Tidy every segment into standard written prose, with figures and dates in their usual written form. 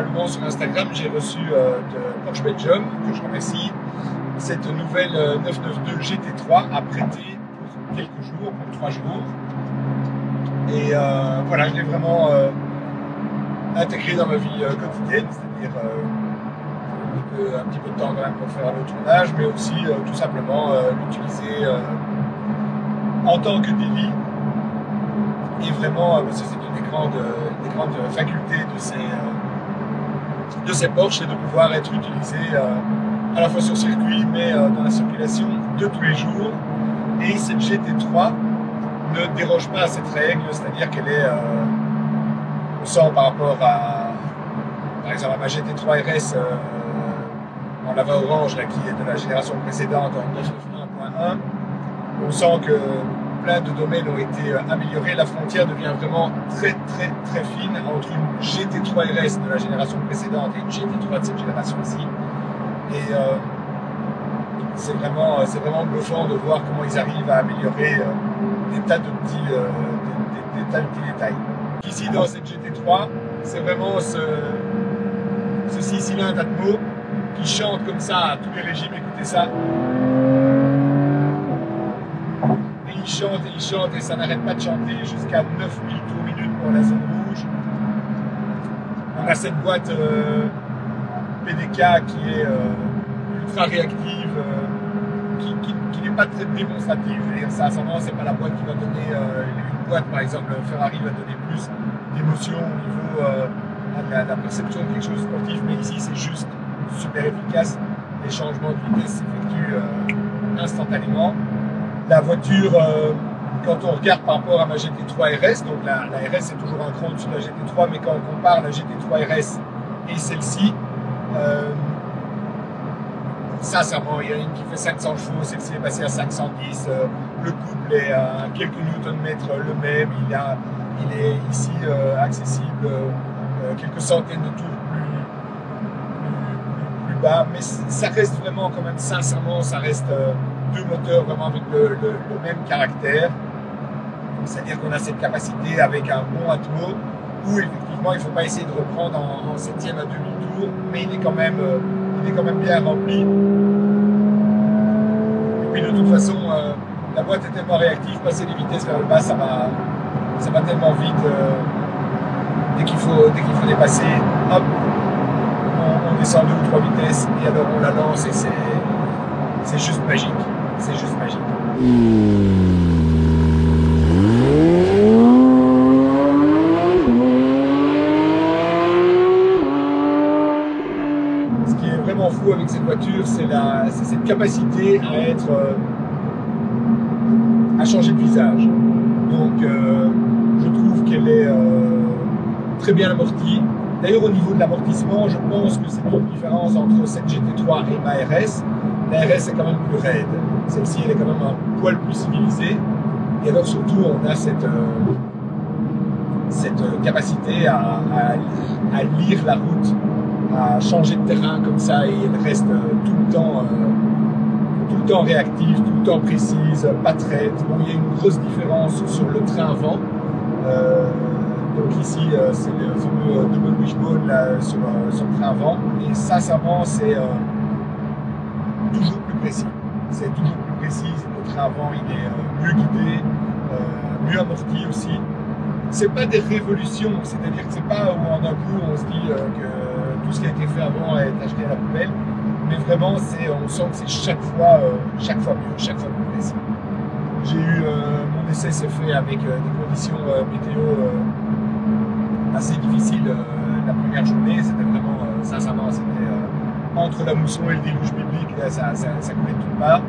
simplement sur Instagram, j'ai reçu de Porsche Belgium, que je remercie, cette nouvelle 992 GT3 à prêter pour quelques jours, pour 3 jours. Et voilà, je l'ai vraiment intégré dans ma vie quotidienne, c'est-à-dire un petit peu de temps quand même pour faire le tournage, mais aussi tout simplement l'utiliser en tant que délit. Et vraiment, parce que c'est une des grandes facultés de ces Porsche, c'est de pouvoir être utilisé à la fois sur circuit, mais dans la circulation de tous les jours. Et cette GT3 ne déroge pas à cette règle, c'est-à-dire qu'elle est, on sent par rapport à, par exemple, à ma GT3 RS en lava orange, là, qui est de la génération précédente en 991.1, on sent que plein de domaines ont été améliorés. La frontière devient vraiment très fine entre une GT3 RS de la génération précédente et une GT3 de cette génération-ci. Et c'est vraiment bluffant de voir comment ils arrivent à améliorer des tas de petits détails. Ici, dans cette GT3, c'est vraiment ce 6 cylindres Atmo qui chante comme ça à tous les régimes. Écoutez ça. Et il chante et ça n'arrête pas de chanter jusqu'à 9000 tours minute pour la zone rouge. On a cette boîte PDK qui est ultra réactive, qui n'est pas très démonstrative. Ça, c'est pas la boîte qui va donner une boîte, par exemple, Ferrari va donner plus d'émotion au niveau de la perception de quelque chose de sportif, mais ici c'est juste super efficace. Les changements de vitesse s'effectuent instantanément. La voiture, quand on regarde par rapport à ma GT3 RS, donc la RS est toujours un cran au-dessus de la GT3, mais quand on compare la GT3 RS et celle-ci, sincèrement, il y en a une qui fait 500 chevaux, celle-ci est passée à 510, le couple est à quelques newton-mètres le même, il est ici accessible quelques centaines de tours plus bas, mais ça reste vraiment quand même, sincèrement, ça reste deux moteurs vraiment avec le même caractère, c'est-à-dire qu'on a cette capacité avec un bon Atmo où effectivement il ne faut pas essayer de reprendre en 7e à demi-tour, mais il est quand même bien rempli. Et puis de toute façon, la boîte est tellement réactive, passer les vitesses vers le bas, ça va tellement vite. Dès qu'il faut dépasser, hop, on descend 2 ou 3 vitesses et alors on la lance et c'est juste magique. C'est juste magique. Ce qui est vraiment fou avec cette voiture, c'est cette capacité à changer de visage. Donc je trouve qu'elle est très bien amortie. D'ailleurs, au niveau de l'amortissement, je pense que c'est une différence entre cette GT3 et ma RS. La RS est quand même plus raide. Celle-ci, elle est quand même un poil plus civilisée. Et alors, surtout, on a cette capacité à lire la route, à changer de terrain comme ça, et elle reste tout le temps réactive, tout le temps précise, pas traite. Bon, il y a une grosse différence sur le train avant. Donc ici, c'est le fameux double wishbone là, sur le train avant. Et sincèrement, c'est toujours plus précis. C'est toujours plus précis. Le train avant, il est mieux guidé, mieux amorti aussi. C'est pas des révolutions, c'est-à-dire que c'est pas où en un coup on se dit que tout ce qui a été fait avant est acheté à la poubelle. Mais vraiment, on sent que c'est chaque fois mieux, chaque fois plus précis. J'ai eu mon essai s'est fait avec des conditions météo assez difficiles la première journée. C'était vraiment, sincèrement, c'était entre la mousson et le déluge biblique, là, ça coulait de toutes parts.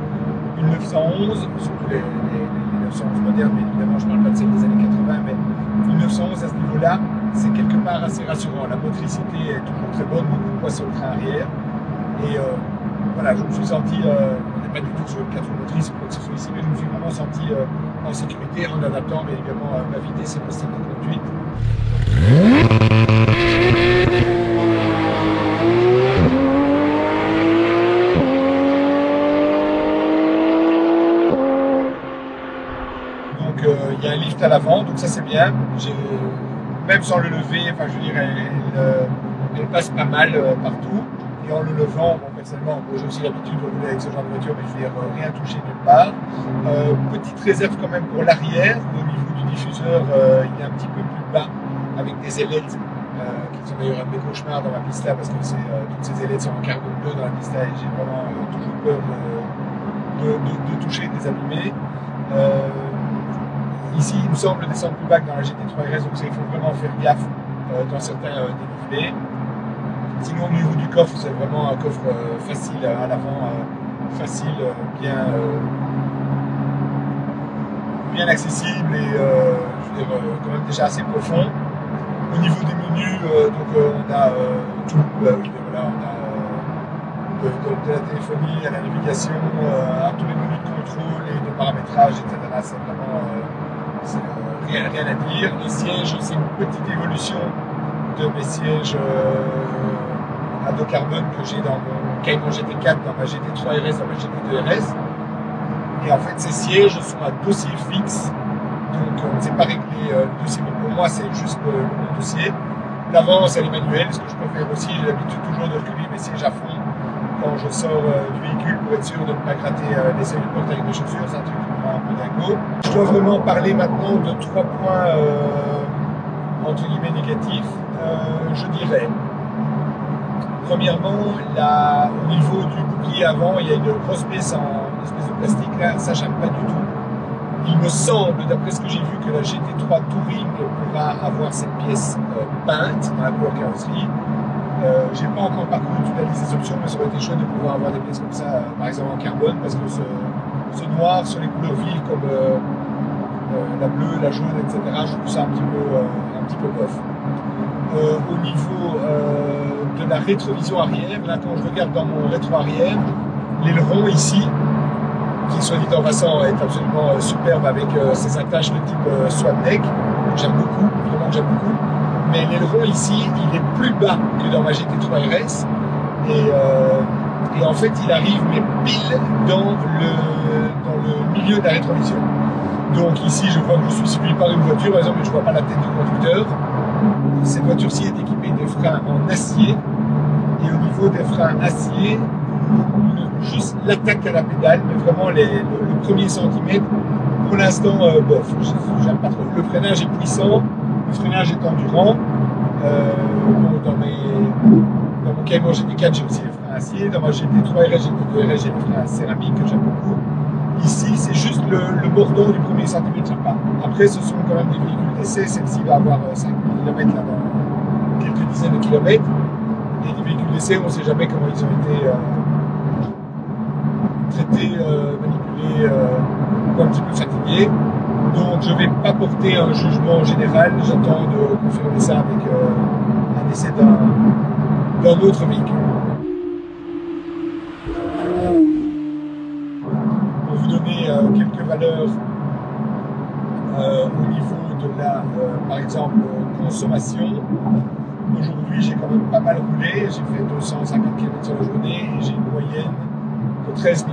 Une 911, surtout les 911 modernes, mais évidemment je ne parle pas de celles des années 80, mais une 911 à ce niveau-là, c'est quelque part assez rassurant. La motricité est toujours très bonne, beaucoup de poids sur le train arrière. Et voilà, je me suis senti, on n'est pas du tout sur le 4 motrices ou quoi que ce soit ici, mais je me suis vraiment senti en sécurité en adaptant bien évidemment ma vitesse et mon style de conduite. Donc il y a un lift à l'avant, donc ça c'est bien. Même sans le lever, enfin je veux dire, elle passe pas mal partout. Et en le levant, bon, personnellement, j'ai aussi l'habitude de rouler avec ce genre de voiture, mais je veux dire rien toucher nulle part. Petite réserve quand même pour l'arrière. Au niveau du diffuseur, il est un petit peu plus bas, avec des ailettes qui sont d'ailleurs un de mes cauchemars dans ma Pista, parce que toutes ces ailettes sont en carbone bleu dans la Pista et j'ai vraiment toujours peur de toucher, de les abîmer. Ici, il me semble descendre plus bas que dans la GT3 RS, donc il faut vraiment faire gaffe dans certains dénivelés. Sinon, au niveau du coffre, c'est vraiment un coffre facile à l'avant, facile, bien accessible et je veux dire, quand même déjà assez profond. Au niveau des menus, on a tout, voilà, on a de la téléphonie à la navigation, à tous les menus de contrôle et de paramétrage, etc. C'est vraiment rien à dire. Les sièges, c'est une petite évolution de mes sièges à dos carbone que j'ai dans mon Cayman GT4, dans ma GT3 RS, dans ma GT2 RS. Et en fait, ces sièges sont à dossier fixe, donc on ne sait pas régler le dossier, mais pour moi, c'est juste le bon dossier. L'avant, c'est les manuels, ce que je préfère aussi. J'ai l'habitude toujours de reculer mes sièges à fond quand je sors du véhicule pour être sûr de ne pas gratter les seuils de porte avec mes chaussures. C'est un truc qui me rend un peu dingo. Je dois vraiment parler maintenant de 3 points entre guillemets négatifs. Je dirais, premièrement, au niveau du bouclier avant, il y a une grosse pièce en espèce de plastique là, ça j'aime pas du tout. Il me semble, d'après ce que j'ai vu, que la GT3 Touring pourra avoir cette pièce peinte dans la couleur carrosserie. J'ai pas encore parcouru toute la liste des options, mais ça aurait été chouette de pouvoir avoir des pièces comme ça, par exemple en carbone, parce que ce noir sur les couleurs vives comme la bleue, la jaune, etc., je trouve ça un petit peu bof. Au niveau de la rétrovision arrière, là quand je regarde dans mon rétro arrière, l'aileron ici, qui soit dit en passant est absolument superbe avec ses attaches de type SWAT deck, j'aime beaucoup, vraiment j'aime beaucoup, mais l'aileron ici, il est plus bas que dans ma GT3 RS, et en fait il arrive mais pile dans le milieu de la rétrovision. Donc ici je vois que je suis suivi par une voiture, par exemple, mais je ne vois pas la tête du conducteur. Cette voiture-ci est équipée de freins en acier, et au niveau des freins acier, juste l'attaque à la pédale, mais vraiment le premier centimètre, pour l'instant, bof, j'aime pas trop. Le freinage est puissant, le freinage est endurant. Dans mon Cayman GT4, j'ai aussi les freins acier. Dans ma GT3 RS, GT2 RS, j'ai les freins céramiques que j'aime beaucoup. Ici, c'est juste le bordon du premier centimètre, j'aime pas. Après, ce sont quand même des véhicules d'essai. Celle-ci va avoir 5000 km là, dans quelques dizaines de kilomètres. Et des véhicules d'essai, on ne sait jamais comment ils ont été traités, manipulés, ou un petit peu fatigués. Donc, je ne vais pas porter un jugement général. J'attends de confirmer ça avec un essai d'un autre véhicule. Pour vous donner quelques valeurs au niveau de la, par exemple, consommation. Aujourd'hui, j'ai quand même pas mal roulé. J'ai fait 250 km sur la journée et j'ai une moyenne de 13,9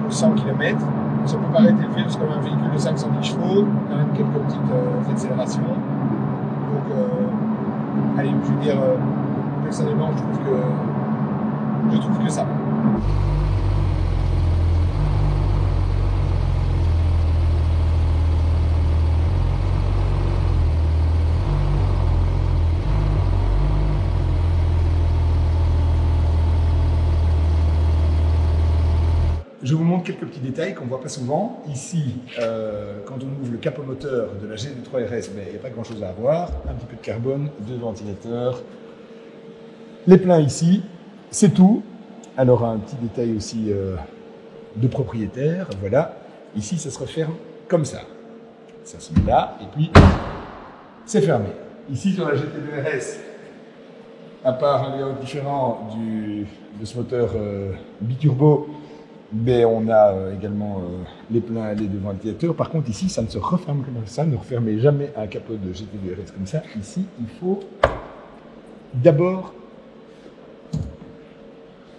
pour 100 km. Ça peut paraître élevé parce qu'on a un véhicule de 510 chevaux, quand même quelques petites accélérations. Donc, allez, je veux dire, personnellement, je trouve que ça va. Je vous montre quelques petits détails qu'on ne voit pas souvent. Ici, quand on ouvre le capot moteur de la GT3 RS, il n'y a pas grand chose à voir. Un petit peu de carbone, 2 ventilateurs. Les pleins ici, c'est tout. Alors un petit détail aussi de propriétaire, voilà. Ici, ça se referme comme ça. Ça se met là, et puis c'est fermé. Ici, sur la GT2 RS, à part un layout différent de ce moteur biturbo, mais on a également les pleins et les 2 ventilateurs. Par contre, ici, ça ne se referme comme ça. Ne refermez jamais un capot de GT2 RS comme ça. Ici, il faut d'abord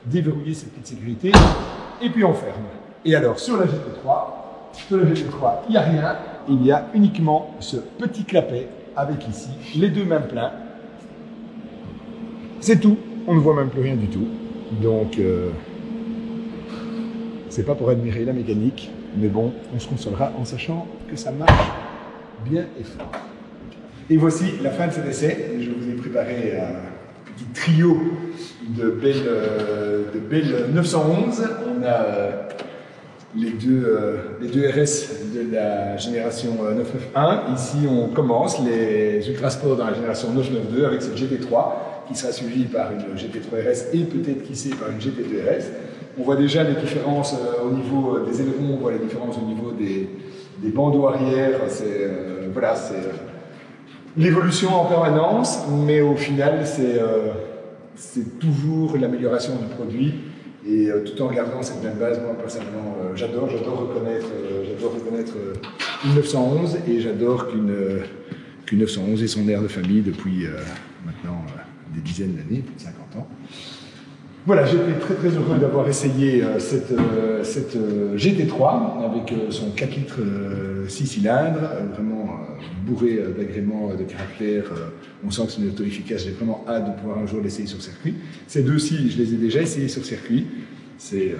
déverrouiller cette petite sécurité et puis on ferme. Et alors, sur la GT3, il n'y a rien. Il y a uniquement ce petit clapet avec ici les 2 mêmes pleins. C'est tout, on ne voit même plus rien du tout. Donc, c'est pas pour admirer la mécanique, mais bon, on se consolera en sachant que ça marche bien et fort. Et voici la fin de cet essai. Je vous ai préparé un petit trio de belles 911. On a les deux RS de la génération 991. Ici, on commence les Ultrasport dans la génération 992 avec cette GT3 qui sera suivie par une GT3 RS et peut-être, qui sait, par une GT2 RS. On voit déjà les différences au niveau des ailerons, on voit les différences au niveau des bandeaux arrière. C'est l'évolution en permanence, mais au final, c'est toujours l'amélioration du produit. Et tout en gardant cette même base, moi personnellement, j'adore reconnaître une 911 et j'adore qu'une 911 ait son air de famille depuis maintenant des dizaines d'années, plus de 50 ans. Voilà, j'étais très heureux d'avoir essayé cette GT3 avec son 4 litres 6 cylindres, vraiment bourré d'agréments de caractère. On sent que c'est une auto efficace. J'ai vraiment hâte de pouvoir un jour l'essayer sur circuit. Ces deux-ci, je les ai déjà essayés sur circuit. C'est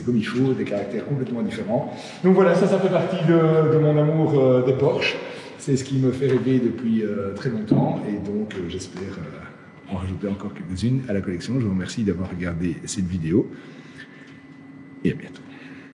comme il faut, des caractères complètement différents. Donc voilà, ça fait partie de mon amour des Porsche. C'est ce qui me fait rêver depuis très longtemps et donc j'espère en rajouter encore quelques-unes à la collection. Je vous remercie d'avoir regardé cette vidéo et à bientôt.